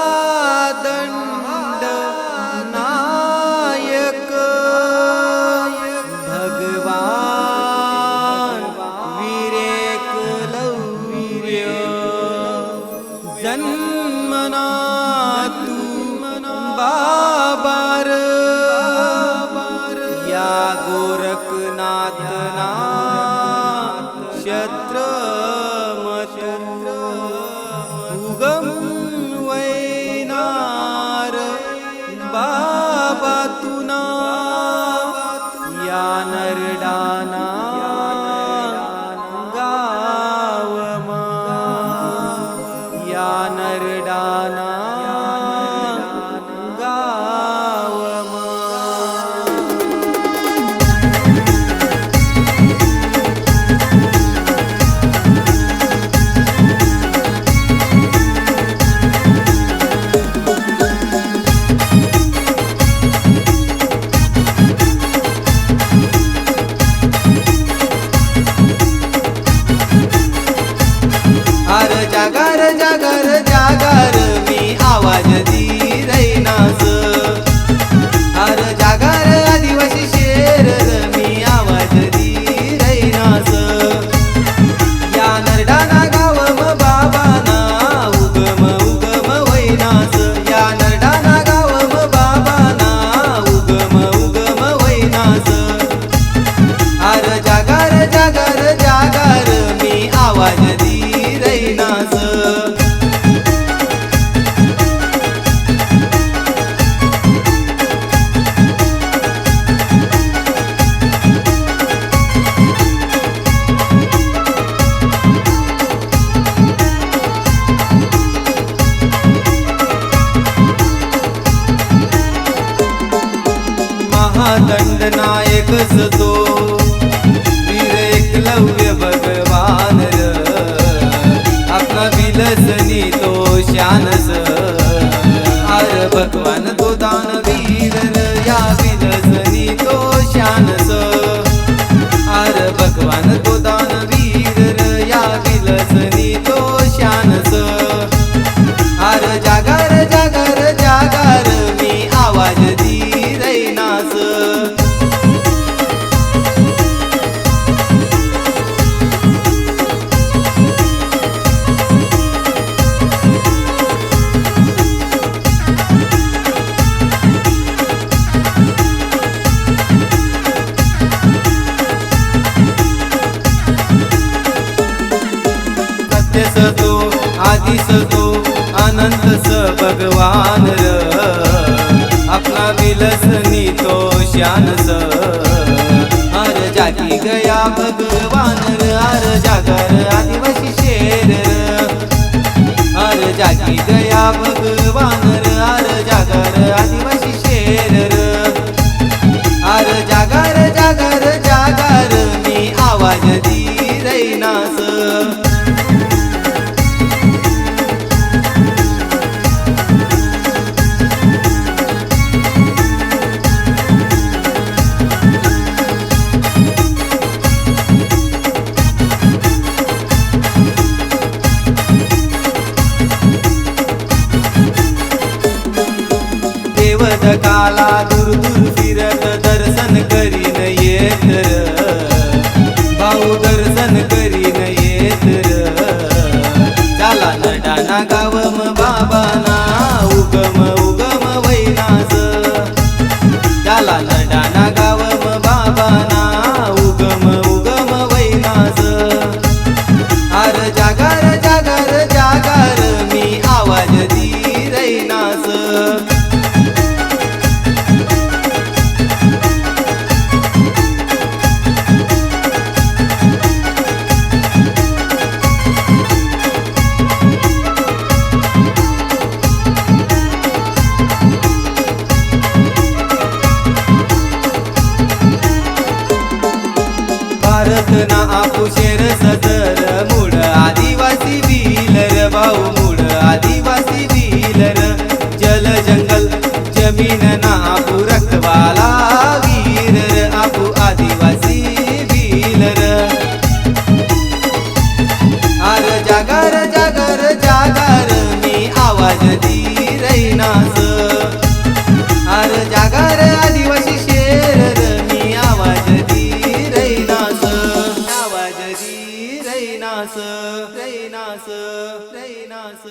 महादंड नायक भगवान वीरेकलव्य जन्मना तू बाबार या गोरखनाथना क्षत्रमत उगम वैनार बाबा तुना या नरडाना गावमा या नरडाना गावमा अर जागर जागर जागर मी आवाज दी रैनास अर जागर आदिवासी शेर मी आवाज दी रैनास या नरडाना गावम बाबाना उगम उगम वैनास या नरडाना गावम बाबाना उगम उगम वैनास अर जागर जागर जागर मी आवाज दी रैनास महादंड नायक सतो वीर एकलव्य भगवान र आपला विलसनी तो शानस अर भगवान तो दानवीर र या विलसनी तो शानस अर भगवान तो दानवीर र या विलसनी तो शानस अर जागर जागर जागर मी आवाज दी रैनास सत्य सतो आदि सतो अनंत स भगवान र अपना विलसनी तो शानस हर जागी गया भगवान र हर जागर आदिवासी शेर र हर जागी गया भगवान र हर जागर आदिवासी शेर र हर जागर जागर जागर मी आवाज दी रैनास काला दूर दूर फिरत दर्शन करीन येत र भाऊ दर्शन करीन येत र झाला नरडाना गावम बाबाना उगम उगम वैनास झाला नरडाना गावम बाबाना उगम उगम वैनास अर जागर जागर जागर मी आवाज दी रैनास भारत ना आपू शेर सदर मूळ आदिवासी बिलर भाऊ मूळ आदिवासी बिलर जल जंगल जमीन ना आपू रखवाला वीर आपू आदिवासी बिलर अर जागर जागर जागर रैनास रैनास रैनास